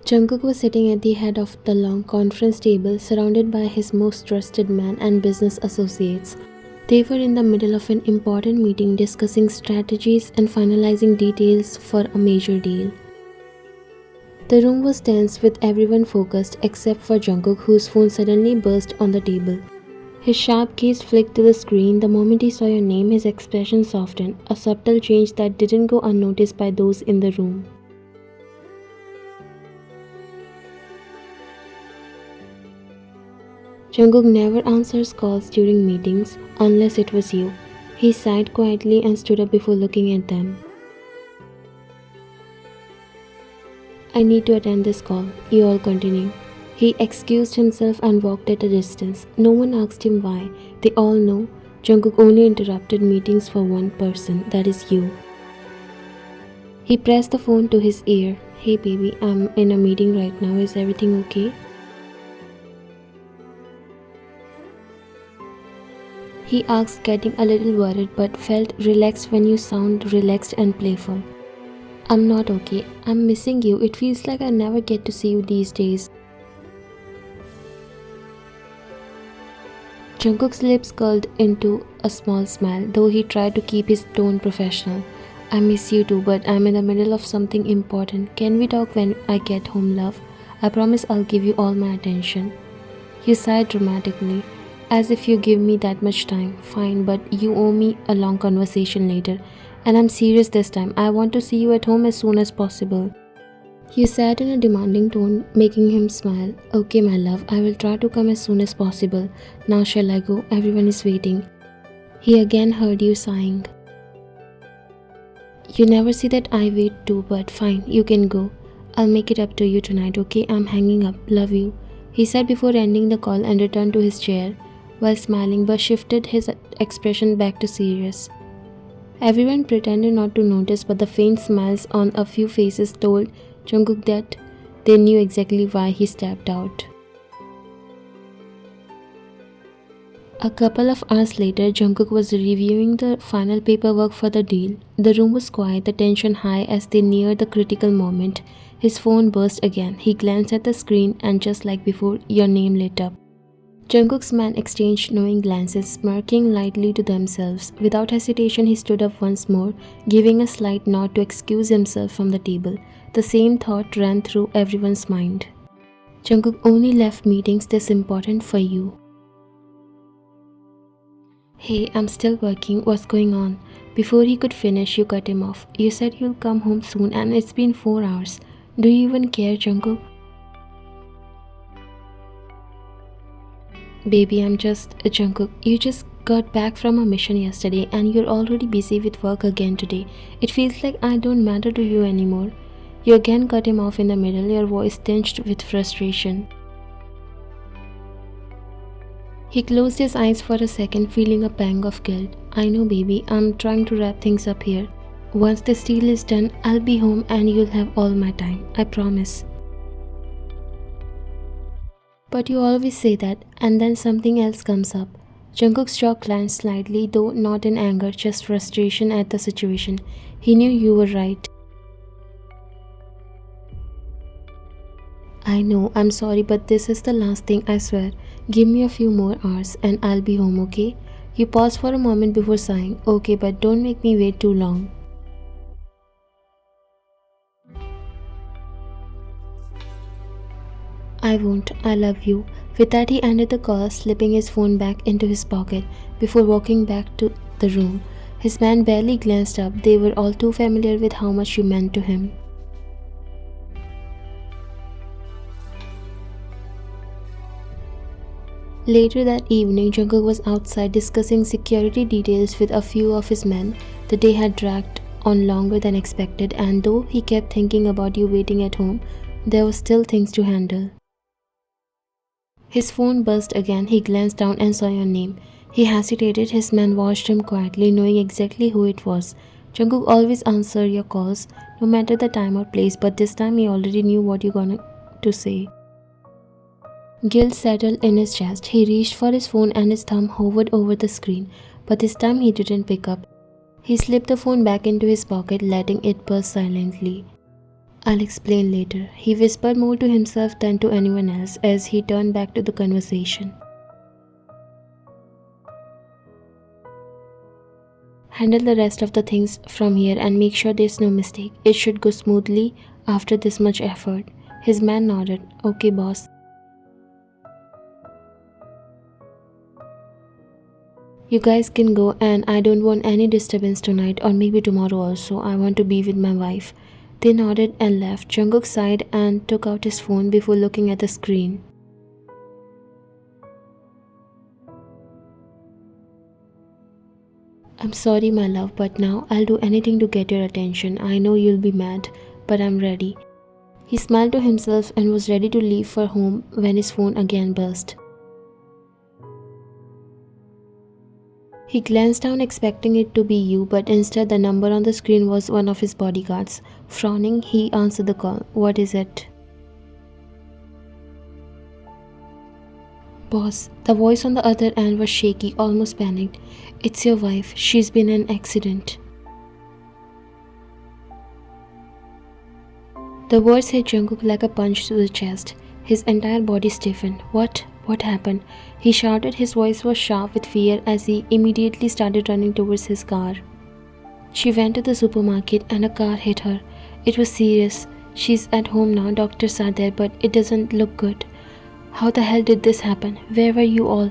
Jungkook was sitting at the head of the long conference table, surrounded by his most trusted man and business associates. They were in the middle of an important meeting discussing strategies and finalizing details for a major deal. The room was tense with everyone focused except for Jungkook, whose phone suddenly burst on the table. His sharp gaze flicked to the screen. The moment he saw your name, his expression softened, a subtle change that didn't go unnoticed by those in the room. Jungkook never answers calls during meetings unless it was you. He sighed quietly and stood up before looking at them. I need to attend this call. You all continue. He excused himself and walked at a distance. No one asked him why. They all know Jungkook only interrupted meetings for one person, that is you. He pressed the phone to his ear. Hey baby, I'm in a meeting right now. Is everything okay? He asked, getting a little worried but felt relaxed when you sound relaxed and playful. I'm not okay. I'm missing you. It feels like I never get to see you these days. Jungkook's lips curled into a small smile, though he tried to keep his tone professional. I miss you too, but I'm in the middle of something important. Can we talk when I get home, love? I promise I'll give you all my attention. You sighed dramatically, as if you give me that much time. Fine, but you owe me a long conversation later. And I'm serious this time. I want to see you at home as soon as possible. You said in a demanding tone, making him smile. Okay, my love, I will try to come as soon as possible. Now shall I go? Everyone is waiting. He again heard you sighing. You never see that I wait too, but fine, you can go. I'll make it up to you tonight, okay? I'm hanging up. Love you. He said before ending the call and returned to his chair, while smiling but shifted his expression back to serious. Everyone pretended not to notice, but the faint smiles on a few faces told Jungkook that they knew exactly why he stepped out. A couple of hours later, Jungkook was reviewing the final paperwork for the deal. The room was quiet, the tension high as they neared the critical moment. His phone buzzed again. He glanced at the screen and just like before, your name lit up. Jungkook's men exchanged knowing glances, smirking lightly to themselves. Without hesitation, he stood up once more, giving a slight nod to excuse himself from the table. The same thought ran through everyone's mind. Jungkook only left meetings this important for you. Hey, I'm still working. What's going on? Before he could finish, you cut him off. You said you'll come home soon and it's been 4 hours. Do you even care, Jungkook? Baby, I'm just Jungkook. You just got back from a mission yesterday and you're already busy with work again today. It feels like I don't matter to you anymore. You again cut him off in the middle, your voice tinged with frustration. He closed his eyes for a second, feeling a pang of guilt. I know, baby, I'm trying to wrap things up here. Once this deal is done, I'll be home and you'll have all my time. I promise. But you always say that, and then something else comes up. Jungkook's jaw clenched slightly, though not in anger, just frustration at the situation. He knew you were right. I know, I'm sorry, but this is the last thing, I swear. Give me a few more hours and I'll be home, okay? You paused for a moment before sighing. Okay, but don't make me wait too long. I won't. I love you. With that, he ended the call, slipping his phone back into his pocket before walking back to the room. His man barely glanced up. They were all too familiar with how much you meant to him. Later that evening, Jungkook was outside discussing security details with a few of his men. The day had dragged on longer than expected, and though he kept thinking about you waiting at home, there were still things to handle. His phone buzzed again. He glanced down and saw your name. He hesitated. His man watched him quietly, knowing exactly who it was. Jungkook always answered your calls, no matter the time or place, but this time he already knew what you're gonna to say. Guilt settled in his chest. He reached for his phone and his thumb hovered over the screen, but this time he didn't pick up. He slipped the phone back into his pocket, letting it buzz silently. I'll explain later. He whispered more to himself than to anyone else as he turned back to the conversation. Handle the rest of the things from here and make sure there's no mistake. It should go smoothly after this much effort. His man nodded. Okay, boss. You guys can go, and I don't want any disturbance tonight or maybe tomorrow also. I want to be with my wife. They nodded and left. Jungkook sighed and took out his phone before looking at the screen. I'm sorry, my love, but now I'll do anything to get your attention. I know you'll be mad, but I'm ready. He smiled to himself and was ready to leave for home when his phone again buzzed. He glanced down expecting it to be you, but instead the number on the screen was one of his bodyguards. Frowning, he answered the call. What is it? Boss, the voice on the other end was shaky, almost panicked. It's your wife. She's been in an accident. The words hit Jungkook like a punch to the chest. His entire body stiffened. What? What happened? He shouted. His voice was sharp with fear as he immediately started running towards his car. She went to the supermarket and a car hit her. It was serious. She's at home now. Doctors are there, but it doesn't look good. How the hell did this happen? Where were you all?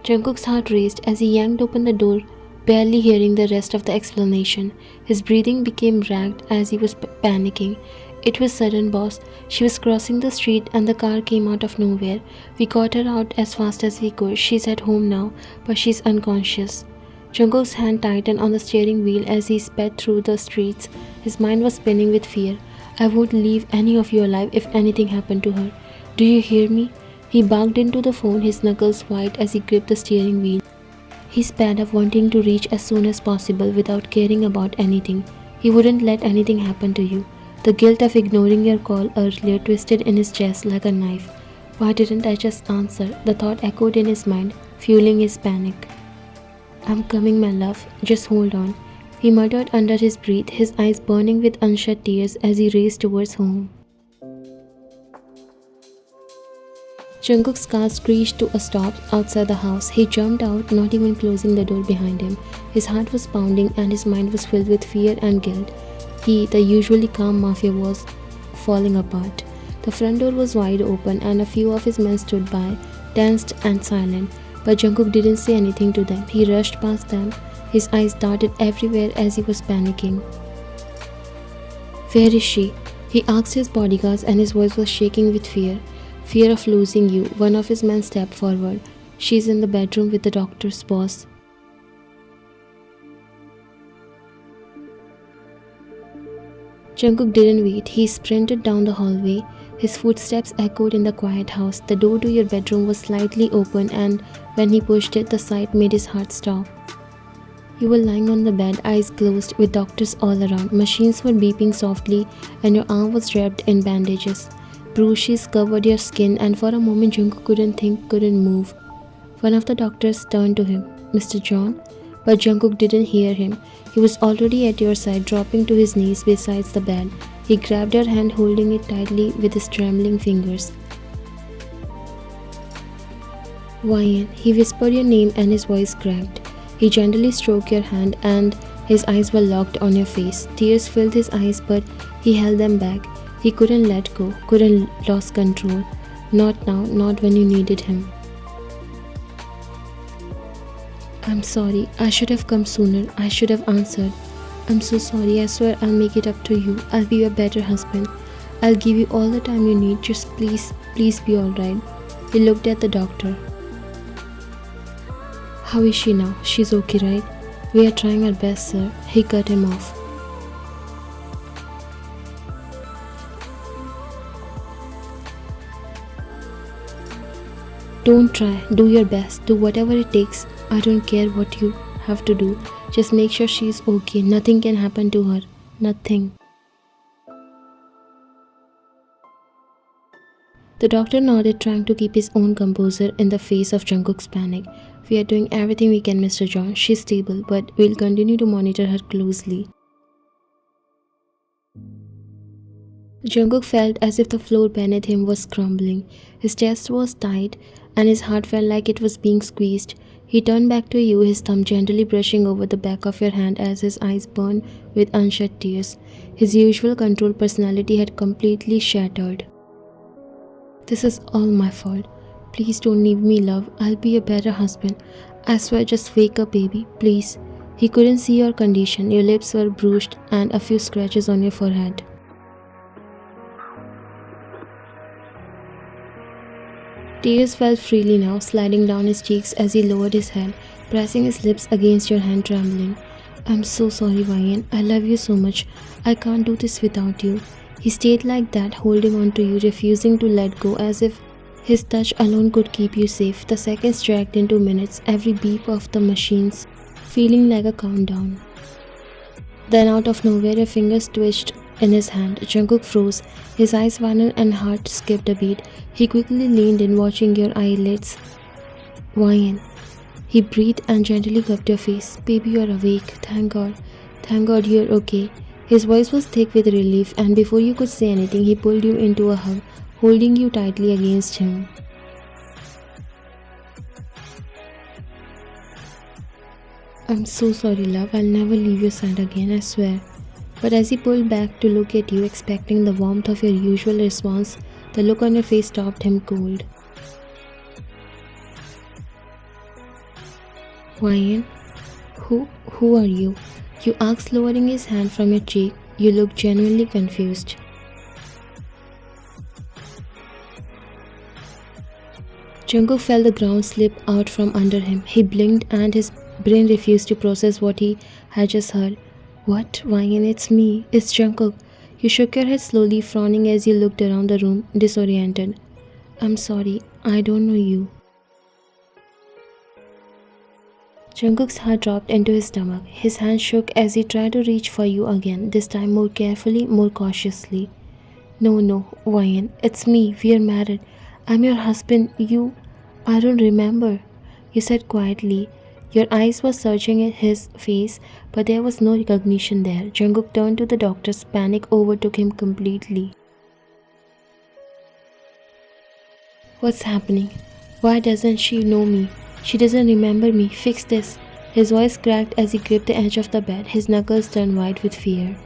Jungkook's heart raced as he yanked open the door, barely hearing the rest of the explanation. His breathing became ragged as he was panicking. It was sudden, boss. She was crossing the street and the car came out of nowhere. We got her out as fast as we could. She's at home now, but she's unconscious. Jungkook's hand tightened on the steering wheel as he sped through the streets. His mind was spinning with fear. I won't leave any of you alive if anything happened to her. Do you hear me? He barked into the phone, his knuckles white as he gripped the steering wheel. He sped up, wanting to reach as soon as possible without caring about anything. He wouldn't let anything happen to you. The guilt of ignoring your call earlier twisted in his chest like a knife. Why didn't I just answer? The thought echoed in his mind, fueling his panic. I'm coming, my love. Just hold on. He muttered under his breath, his eyes burning with unshed tears as he raced towards home. Jungkook's car screeched to a stop outside the house. He jumped out, not even closing the door behind him. His heart was pounding and his mind was filled with fear and guilt. He, the usually calm Mafia, was falling apart. The front door was wide open and a few of his men stood by, tensed and silent. But Jungkook didn't say anything to them. He rushed past them. His eyes darted everywhere as he was panicking. Where is she? He asked his bodyguards and his voice was shaking with fear. Fear of losing you. One of his men stepped forward. She's in the bedroom with the doctor's boss. Jungkook didn't wait. He sprinted down the hallway. His footsteps echoed in the quiet house. The door to your bedroom was slightly open and when he pushed it, the sight made his heart stop. You were lying on the bed, eyes closed, with doctors all around. Machines were beeping softly and your arm was wrapped in bandages. Bruises covered your skin and for a moment Jungkook couldn't think, couldn't move. One of the doctors turned to him. Mr. John? But Jungkook didn't hear him. He was already at your side, dropping to his knees beside the bed. He grabbed your hand, holding it tightly with his trembling fingers. Wyan, he whispered your name and his voice cracked. He gently stroked your hand and his eyes were locked on your face. Tears filled his eyes but he held them back. He couldn't let go, couldn't lose control. Not now, not when you needed him. I'm sorry, I should have come sooner. I should have answered. I'm so sorry, I swear I'll make it up to you. I'll be a better husband. I'll give you all the time you need. Just please, please be alright. He looked at the doctor. How is she now? She's okay, right? We are trying our best, sir. He cut him off. Don't try. Do your best. Do whatever it takes. I don't care what you have to do. Just make sure she's okay. Nothing can happen to her. Nothing. The doctor nodded, trying to keep his own composure in the face of Jungkook's panic. We are doing everything we can, Mr. John. She's stable, but we'll continue to monitor her closely. Jungkook felt as if the floor beneath him was crumbling. His chest was tight and his heart felt like it was being squeezed. He turned back to you, his thumb gently brushing over the back of your hand as his eyes burned with unshed tears. His usual controlled personality had completely shattered. This is all my fault. Please don't leave me, love. I'll be a better husband. I swear, just wake up, baby. Please. He couldn't see your condition. Your lips were bruised and a few scratches on your forehead. Tears fell freely now, sliding down his cheeks as he lowered his head, pressing his lips against your hand, trembling. I'm so sorry, Ryan. I love you so much. I can't do this without you. He stayed like that, holding on to you, refusing to let go, as if his touch alone could keep you safe. The seconds dragged into minutes, every beep of the machines feeling like a countdown. Then, out of nowhere, your fingers twitched in his hand. Jungkook froze. His eyes widened and heart skipped a beat. He quickly leaned in, watching your eyelids widen. He breathed and gently cupped your face. Baby, you're awake. Thank God. Thank God you're okay. His voice was thick with relief, and before you could say anything, he pulled you into a hug, holding you tightly against him. I'm so sorry, love. I'll never leave your side again, I swear. But as he pulled back to look at you, expecting the warmth of your usual response, the look on your face stopped him cold. Ryan, who are you? You asked, lowering his hand from your cheek. You looked genuinely confused. Jungkook felt the ground slip out from under him. He blinked and his brain refused to process what he had just heard. What? Ryan, it's me. It's Jungkook. You shook your head slowly, frowning as you looked around the room, disoriented. I'm sorry, I don't know you. Jungkook's heart dropped into his stomach. His hand shook as he tried to reach for you again, this time more carefully, more cautiously. No, Ryan, it's me. We are married. I'm your husband. I don't remember. You said quietly. Your eyes were searching at his face, but there was no recognition there. Jungkook turned to the doctors. Panic overtook him completely. What's happening? Why doesn't she know me? She doesn't remember me. Fix this. His voice cracked as he gripped the edge of the bed. His knuckles turned white with fear.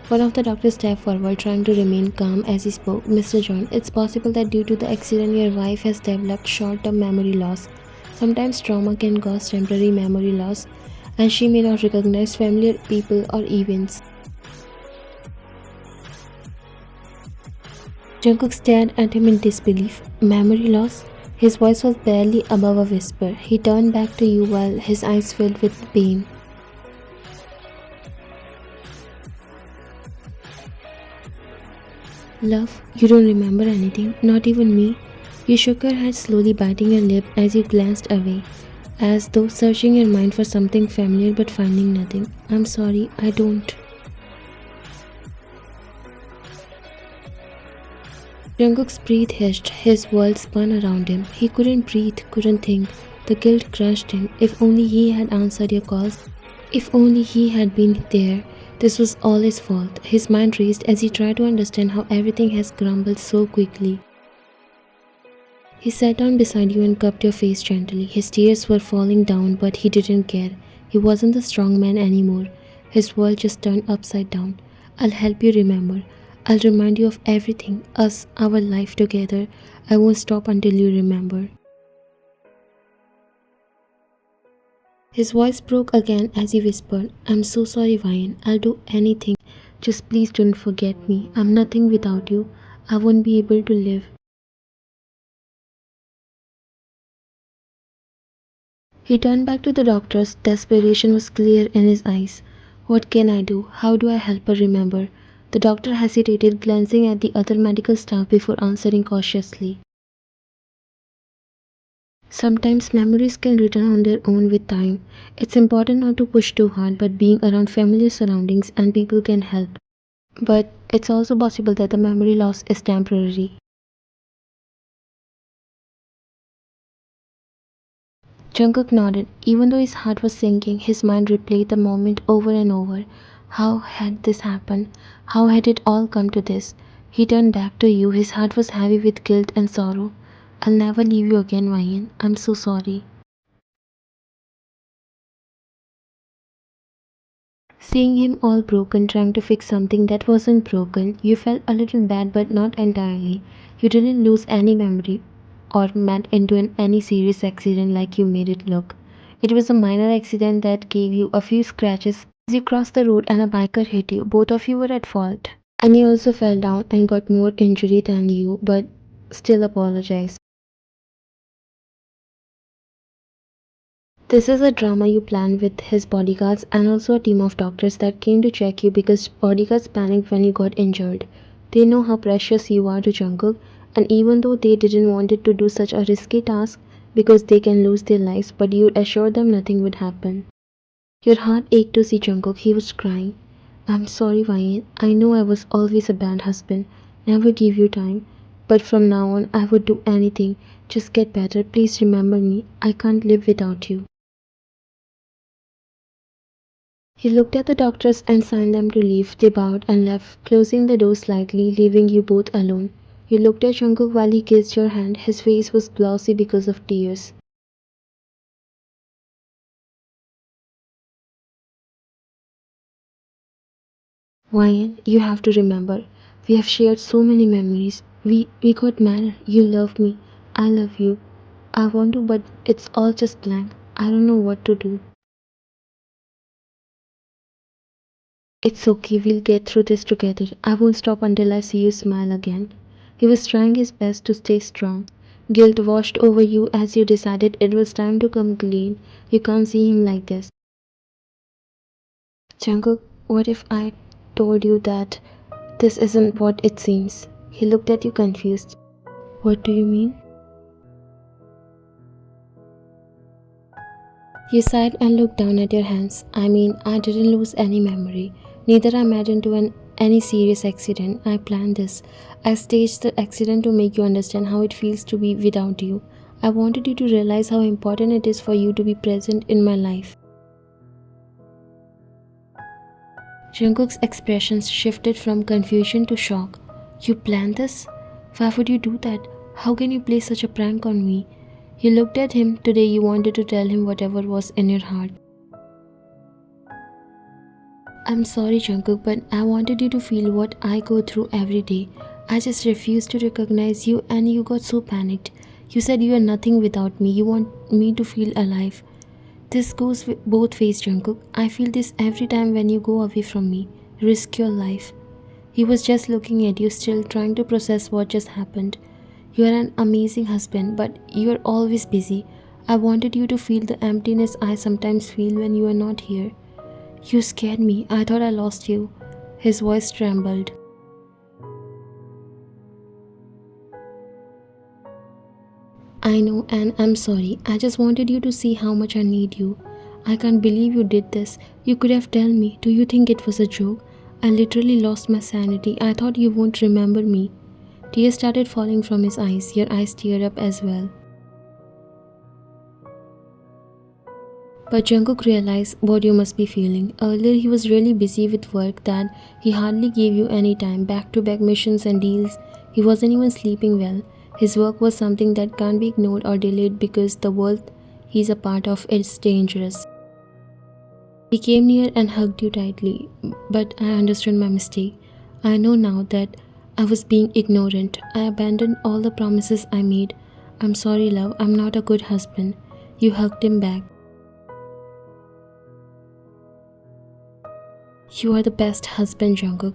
One of the doctors stepped forward, trying to remain calm as he spoke. Mr. John, it's possible that due to the accident your wife has developed short-term memory loss. Sometimes trauma can cause temporary memory loss, and she may not recognize familiar people or events. Jungkook stared at him in disbelief. Memory loss? His voice was barely above a whisper. He turned back to you while his eyes filled with pain. Love, you don't remember anything, not even me. You shook your head slowly, biting your lip as you glanced away, as though searching your mind for something familiar but finding nothing. I'm sorry, I don't. Jungkook's breath hissed, his world spun around him. He couldn't breathe, couldn't think. The guilt crushed him. If only he had answered your calls. If only he had been there. This was all his fault. His mind raced as he tried to understand how everything has crumbled so quickly. He sat down beside you and cupped your face gently. His tears were falling down, but he didn't care. He wasn't the strong man anymore. His world just turned upside down. I'll help you remember. I'll remind you of everything, us, our life together. I won't stop until you remember. His voice broke again as he whispered, I'm so sorry, Ryan. I'll do anything. Just please don't forget me. I'm nothing without you. I won't be able to live. He turned back to the doctors. Desperation was clear in his eyes. What can I do? How do I help her remember? The doctor hesitated, glancing at the other medical staff before answering cautiously. Sometimes memories can return on their own with time. It's important not to push too hard, but being around familiar surroundings and people can help. But it's also possible that the memory loss is temporary. Jungkook nodded. Even though his heart was sinking, his mind replayed the moment over and over. How had this happened? How had it all come to this? He turned back to you. His heart was heavy with guilt and sorrow. I'll never leave you again, Ryan. I'm so sorry. Seeing him all broken, trying to fix something that wasn't broken, you felt a little bad but not entirely. You didn't lose any memory or met into any serious accident like you made it look. It was a minor accident that gave you a few scratches as you crossed the road and a biker hit you. Both of you were at fault. And he also fell down and got more injury than you, but still apologized. This is a drama you planned with his bodyguards and also a team of doctors that came to check you because bodyguards panicked when you got injured. They know how precious you are to Jungkook, and even though they didn't want it to do such a risky task because they can lose their lives, but you assured them nothing would happen. Your heart ached to see Jungkook. He was crying. I'm sorry, Ryan. I know I was always a bad husband. Never give you time. But from now on, I would do anything. Just get better. Please remember me. I can't live without you. He looked at the doctors and signed them to leave. They bowed and left, closing the door slightly, leaving you both alone. You looked at Jungkook while he kissed your hand. His face was glossy because of tears. Ryan, you have to remember, we have shared so many memories. We got married. You love me. I love you. I want to, but it's all just blank. I don't know what to do. It's okay, we'll get through this together. I won't stop until I see you smile again. He was trying his best to stay strong. Guilt washed over you as you decided it was time to come clean. You can't see him like this. Jungkook, what if I told you that this isn't what it seems? He looked at you confused. What do you mean? You sighed and looked down at your hands. I mean, I didn't lose any memory. Neither I met into any serious accident. I planned this. I staged the accident to make you understand how it feels to be without you. I wanted you to realize how important it is for you to be present in my life. Jungkook's expressions shifted from confusion to shock. You planned this? Why would you do that? How can you play such a prank on me? You looked at him. Today you wanted to tell him whatever was in your heart. I'm sorry, Jungkook, but I wanted you to feel what I go through every day. I just refused to recognize you and you got so panicked. You said you are nothing without me. You want me to feel alive. This goes both ways, Jungkook. I feel this every time when you go away from me. Risk your life. He was just looking at you, still trying to process what just happened. You are an amazing husband, but you are always busy. I wanted you to feel the emptiness I sometimes feel when you are not here. You scared me. I thought I lost you. His voice trembled. I know, and I'm sorry. I just wanted you to see how much I need you. I can't believe you did this. You could have told me. Do you think it was a joke? I literally lost my sanity. I thought you won't remember me. Tears started falling from his eyes. Your eyes teared up as well. But Jungkook realized what you must be feeling. Earlier, he was really busy with work that he hardly gave you any time, back-to-back missions and deals. He wasn't even sleeping well. His work was something that can't be ignored or delayed because the world he's a part of is dangerous. He came near and hugged you tightly, but I understood my mistake. I know now that I was being ignorant. I abandoned all the promises I made. I'm sorry, love. I'm not a good husband. You hugged him back. You are the best husband, Jungkook.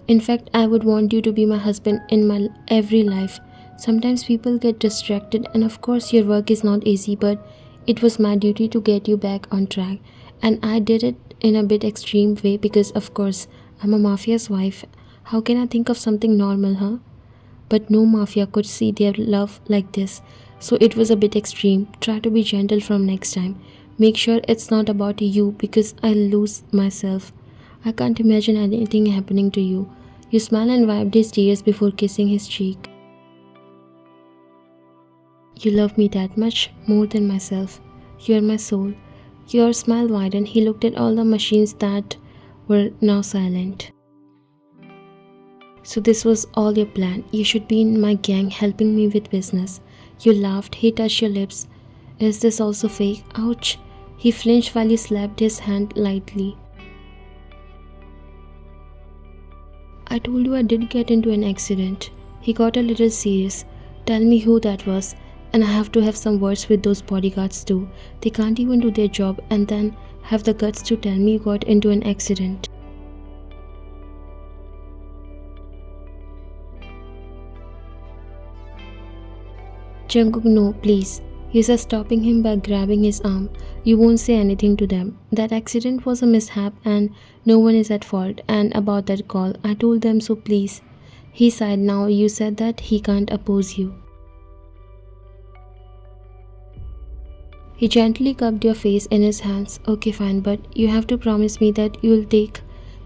In fact, I would want you to be my husband in my every life. Sometimes people get distracted, and of course, your work is not easy, but it was my duty to get you back on track. And I did it in a bit extreme way because, of course, I'm a mafia's wife. How can I think of something normal, huh? But no mafia could see their love like this. So it was a bit extreme. Try to be gentle from next time. Make sure it's not about you because I'll lose myself. I can't imagine anything happening to you. You smiled and wiped his tears before kissing his cheek. You love me that much, more than myself. You are my soul. Your smile widened. He looked at all the machines that were now silent. So this was all your plan. You should be in my gang helping me with business. You laughed. He touched your lips. Is this also fake? Ouch. He flinched while he slapped his hand lightly. I told you I did get into an accident. He got a little serious. Tell me who that was. And I have to have some words with those bodyguards too. They can't even do their job and then have the guts to tell me you got into an accident. Junguk, no, please. He said, stopping him by grabbing his arm. You won't say anything to them. That accident was a mishap and no one is at fault. And about that call, I told them so, please. He sighed. Now you said that he can't oppose you. He gently cupped your face in his hands. Okay, fine, but you have to promise me that you'll take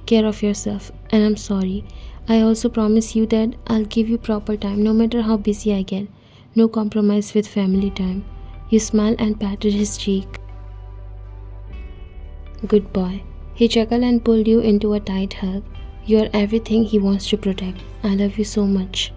care of yourself. And I'm sorry. I also promise you that I'll give you proper time no matter how busy I get. No compromise with family time. You smiled and patted his cheek. Good boy. He chuckled and pulled you into a tight hug. You're everything he wants to protect. I love you so much.